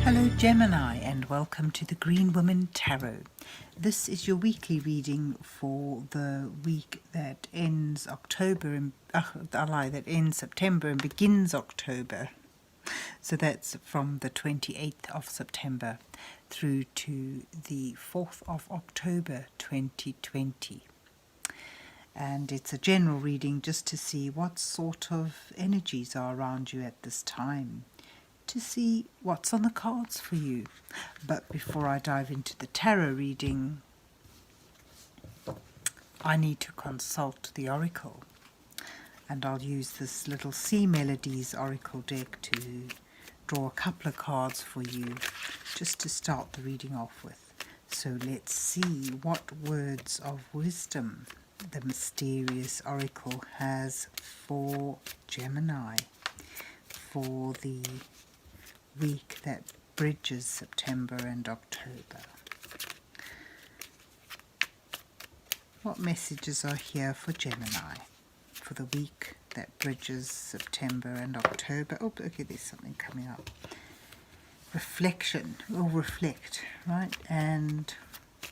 Hello Gemini, and welcome to the Green Woman Tarot. This is your weekly reading for the week that ends that ends September and begins October. So that's from the 28th of September through to the 4th of October 2020. And it's a general reading just to see what sort of energies are around you at this time, to see what's on the cards for you. But before I dive into the tarot reading, I need to consult the Oracle. And I'll use this little Sea Melodies Oracle deck to draw a couple of cards for you, just to start the reading off with. So let's see what words of wisdom the mysterious Oracle has for Gemini for the week that bridges September and October. What messages are here for Gemini for the week that bridges September and October? Oh, okay, there's something coming up. Reflection, or reflect, right? And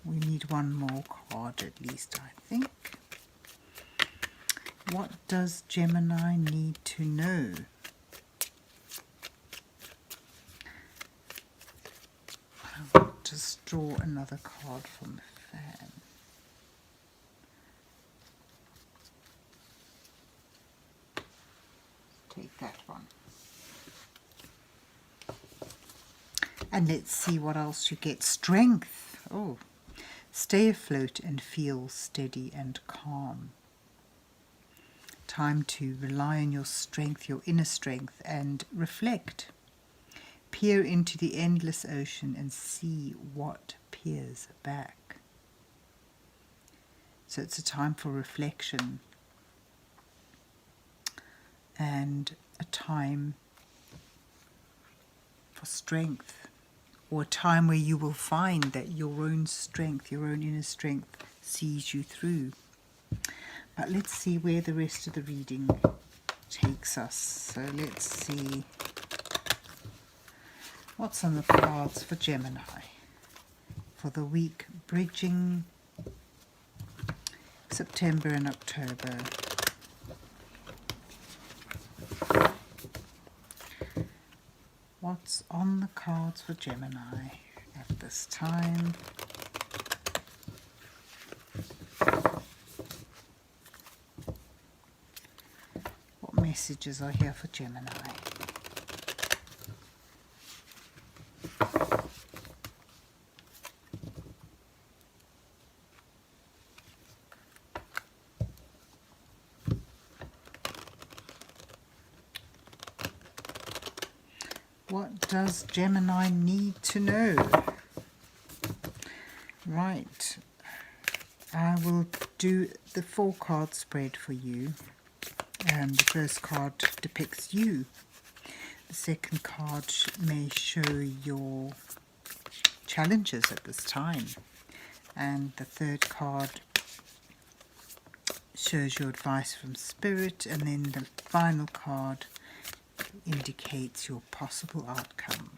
we need one more card at least, I think. What does Gemini need to know? I'll just draw another card from the fan. Take that one. And let's see what else you get. Strength. Oh, stay afloat and feel steady and calm. Time to rely on your strength, your inner strength, and reflect. Peer into the endless ocean and see what peers back. So it's a time for reflection and a time for strength, or a time where you will find that your own strength, your own inner strength, sees you through. But let's see where the rest of the reading takes us. So let's see what's on the cards for Gemini for the week bridging September and October. What's on the cards for Gemini at this time? What messages are here for Gemini? What does Gemini need to know? Right, I will do the 4-card spread for you. The first card depicts you. The second card may show your challenges at this time. And the third card shows your advice from Spirit. And then the final card indicates your possible outcome.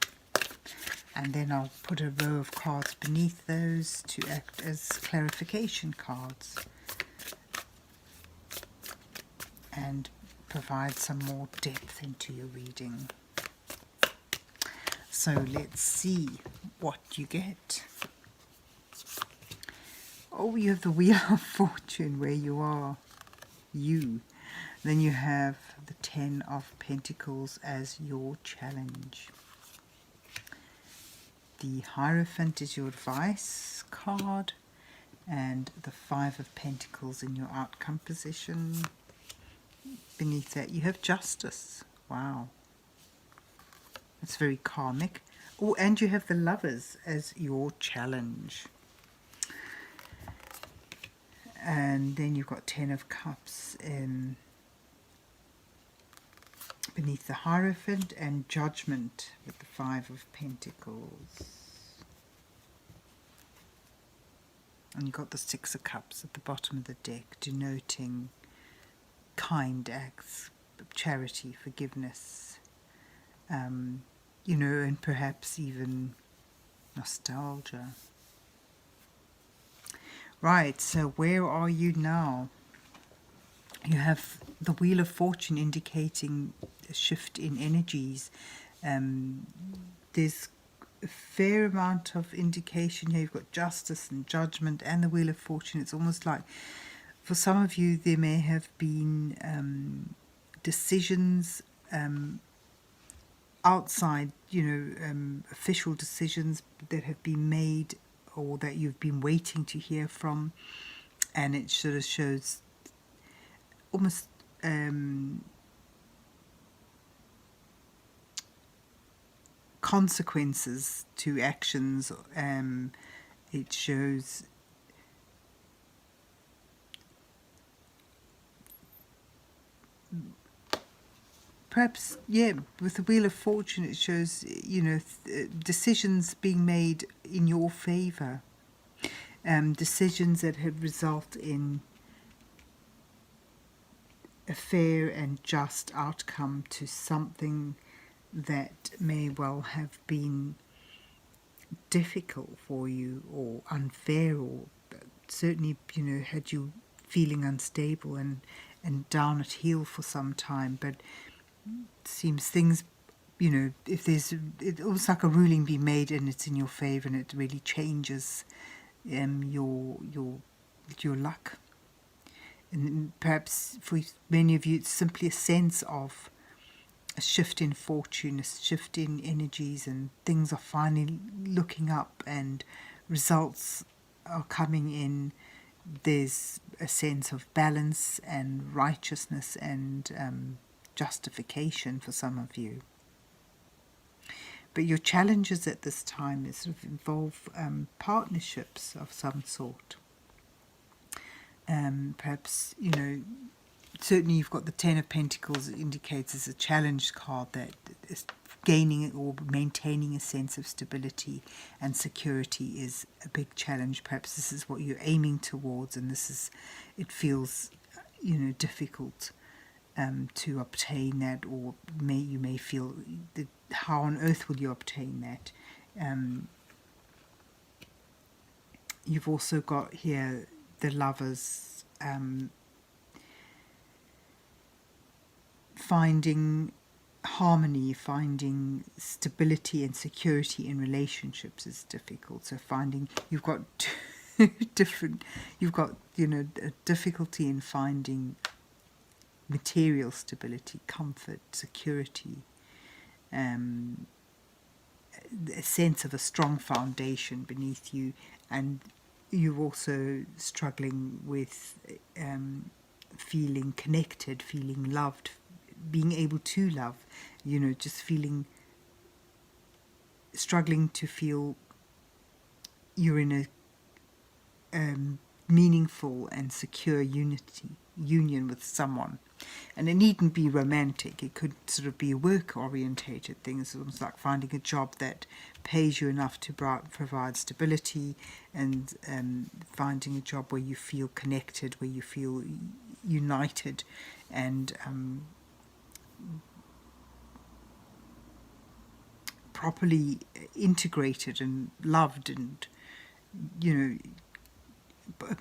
And then I'll put a row of cards beneath those to act as clarification cards and provide some more depth into your reading. So let's see what you get. Oh, you have the Wheel of Fortune where you are, you. Then you have the 10 of Pentacles as your challenge. The Hierophant is your advice card, and the 5 of Pentacles in your outcome position. Beneath that you have Justice. Wow. It's very karmic. Oh, and you have the Lovers as your challenge. And then you've got 10 of Cups beneath the Hierophant, and Judgment with the 5 of Pentacles. And you've got the 6 of Cups at the bottom of the deck, denoting kind acts, charity, forgiveness, and perhaps even nostalgia. Right, so where are you now? You have the Wheel of Fortune indicating a shift in energies. There's a fair amount of indication here. You've got justice and judgment and the Wheel of Fortune. It's almost like for some of you there may have been decisions outside, official decisions that have been made or that you've been waiting to hear from, and it sort of shows almost consequences to actions. It shows perhaps, with the Wheel of Fortune, it shows, decisions being made in your favour, decisions that have result in a fair and just outcome to something that may well have been difficult for you or unfair, or certainly, had you feeling unstable and down at heel for some time. But it seems things, if there's, it's almost like a ruling be made and it's in your favour, and it really changes your luck. And perhaps for many of you, it's simply a sense of a shift in fortune, a shift in energies, and things are finally looking up and results are coming in. There's a sense of balance and righteousness and justification for some of you. But your challenges at this time is sort of involve partnerships of some sort. Perhaps, certainly you've got the Ten of Pentacles. It indicates as a challenge card that is gaining or maintaining a sense of stability and security is a big challenge. Perhaps this is what you're aiming towards, and it feels, difficult to obtain that, or you may feel that how on earth will you obtain that? You've also got here the Lovers, finding harmony, finding stability and security in relationships is difficult. So you've got a difficulty in finding material stability, comfort, security, a sense of a strong foundation beneath you, and you're also struggling with feeling connected, feeling loved, being able to love, just struggling to feel you're in a meaningful and secure union with someone. And it needn't be romantic. It could sort of be a work-orientated thing. It's almost like finding a job that pays you enough to provide stability, and finding a job where you feel connected, where you feel united, and properly integrated and loved, and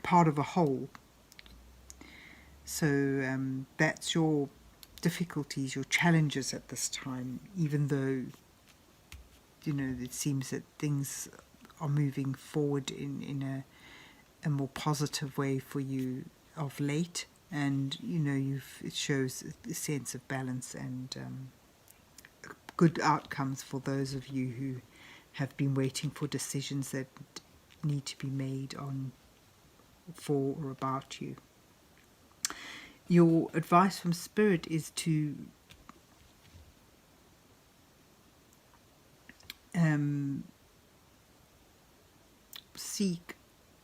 part of a whole. So that's your difficulties, your challenges at this time, even though it seems that things are moving forward in a more positive way for you of late, and it shows a sense of balance and good outcomes for those of you who have been waiting for decisions that need to be made for or about you. Your advice from Spirit is to seek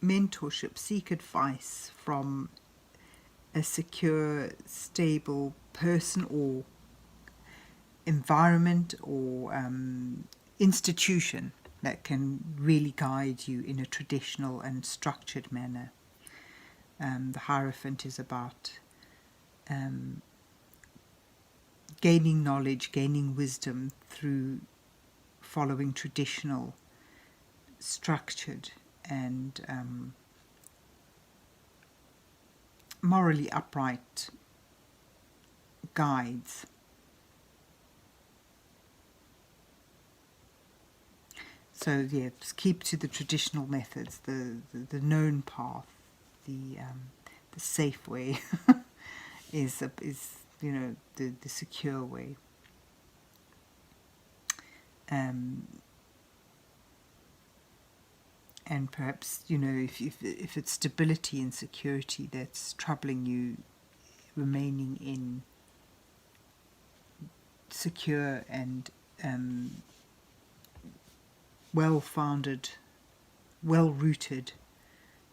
mentorship, seek advice from a secure, stable person or environment or institution that can really guide you in a traditional and structured manner. The Hierophant is about gaining knowledge, gaining wisdom through following traditional, structured and morally upright guides. So yeah, just keep to the traditional methods, the known path, the safe way is you know, the secure way. And perhaps, you know, if it's stability and security that's troubling you, remaining in secure and well-founded, well-rooted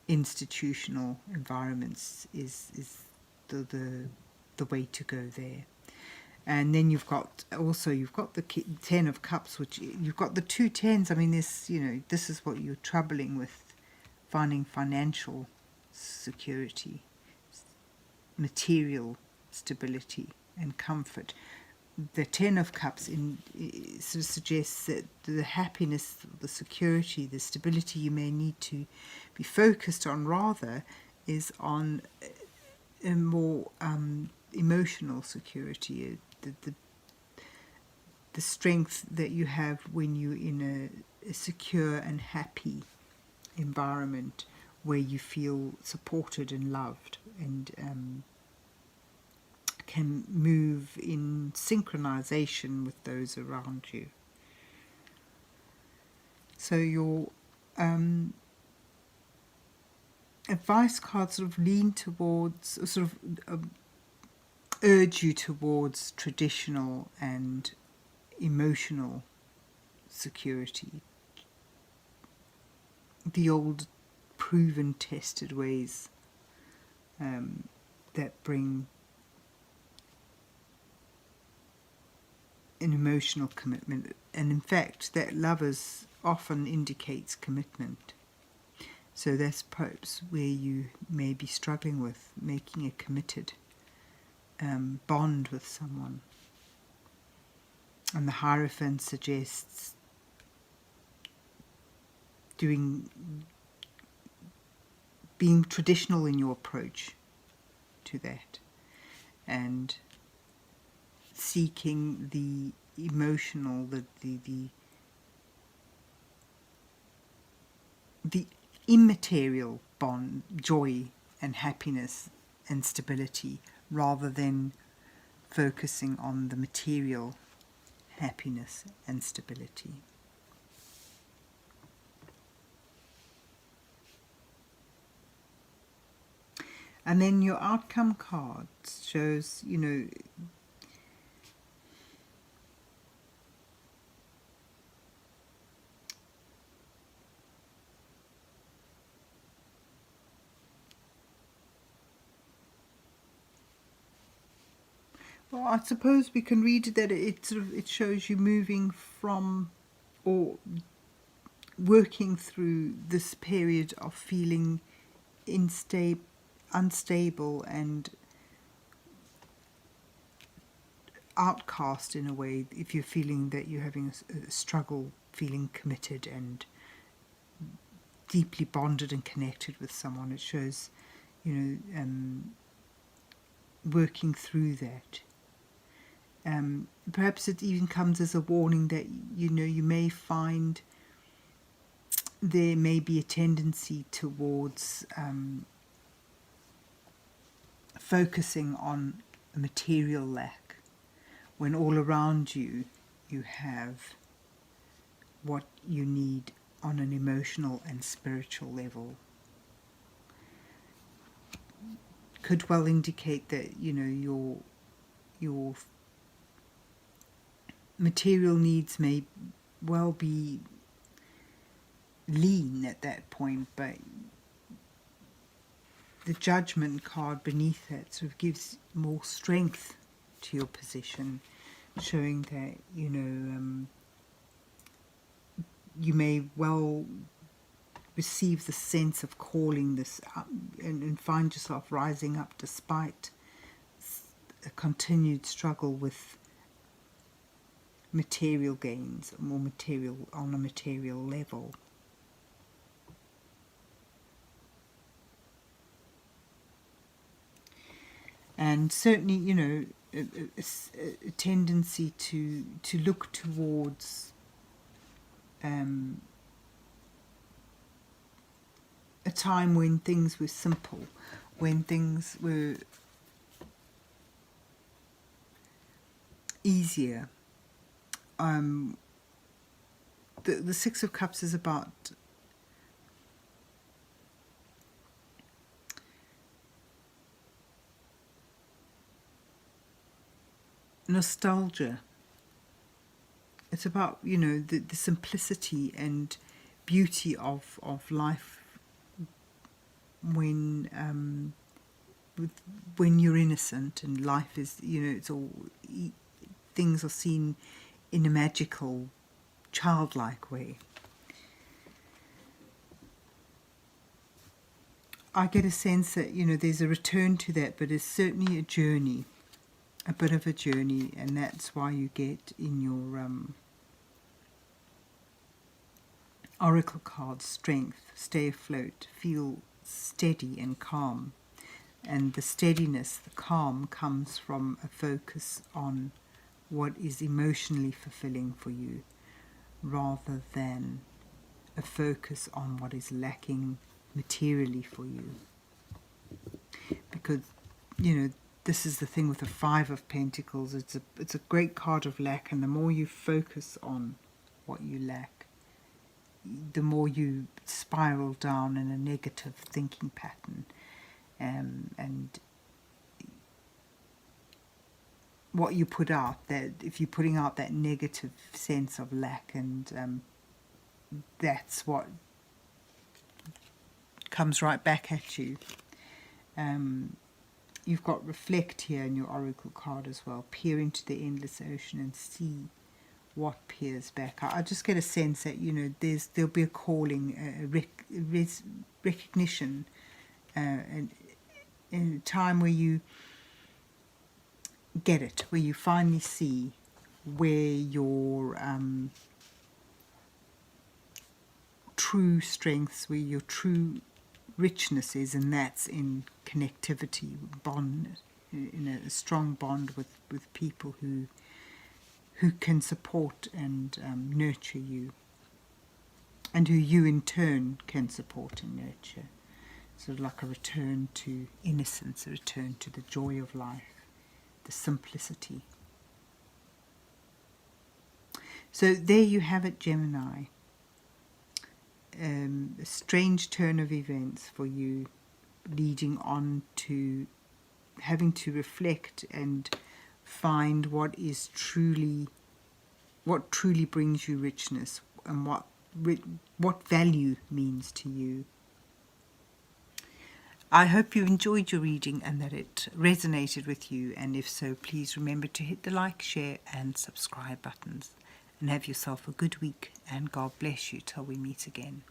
institutional environments is the way to go there. And then you've got the 10 of Cups, which you've got the 2 tens. I mean, this, you know, this is what you're troubling with, finding financial security, material stability and comfort. The 10 of Cups sort of suggests that the happiness, the security, the stability you may need to be focused on rather is on a more emotional security, the strength that you have when you're in a secure and happy environment where you feel supported and loved and can move in synchronization with those around you. So your advice cards sort of lean towards, or sort of urge you towards traditional and emotional security, the old proven tested ways that bring an emotional commitment, and in fact that lovers often indicates commitment. So that's perhaps where you may be struggling with making a committed bond with someone. And the Hierophant suggests being traditional in your approach to that, and seeking the emotional, the immaterial bond, joy and happiness and stability, rather than focusing on the material happiness and stability. And then your outcome card shows, you know, well, I suppose we can read that it shows you moving from, or working through this period of feeling unstable and outcast in a way. If you're feeling that you're having a struggle feeling committed and deeply bonded and connected with someone, it shows, you know, working through that. Perhaps it even comes as a warning that, you know, you may find there may be a tendency towards focusing on a material lack, when all around you have what you need on an emotional and spiritual level. Could well indicate that, you know, your material needs may well be lean at that point, but the Judgment card beneath that sort of gives more strength to your position, showing that, you know, you may well receive the sense of calling this up and find yourself rising up despite a continued struggle with material gains, more material on a material level. And certainly, you know, a tendency to look towards a time when things were simple, when things were easier. The Six of Cups is about nostalgia. It's about, you know, the simplicity and beauty of life when you're innocent and life is, you know, it's all, things are seen in a magical, childlike way. I get a sense that, you know, there's a return to that, but it's certainly a journey, a bit of a journey, and that's why you get in your oracle card strength, stay afloat, feel steady and calm. And the steadiness, the calm, comes from a focus on what is emotionally fulfilling for you, rather than a focus on what is lacking materially for you. Because, you know, this is the thing with the Five of Pentacles. It's a great card of lack, and the more you focus on what you lack, the more you spiral down in a negative thinking pattern. And what you put out, that if you're putting out that negative sense of lack, and that's what comes right back at you. You've got reflect here in your oracle card as well. Peer into the endless ocean and see what peers back. I just get a sense that, you know, there'll be a calling, a recognition, and in a time where you get it, where you finally see where your true strengths, where your true richness is, and that's in connectivity, bond, in a strong bond with people who can support and nurture you, and who you in turn can support and nurture. Sort of like a return to innocence, a return to the joy of life, the simplicity. So there you have it, Gemini. A strange turn of events for you, leading on to having to reflect and find what truly brings you richness, and what value means to you. I hope you enjoyed your reading and that it resonated with you, and if so, please remember to hit the like, share and subscribe buttons. And have yourself a good week, and God bless you till we meet again.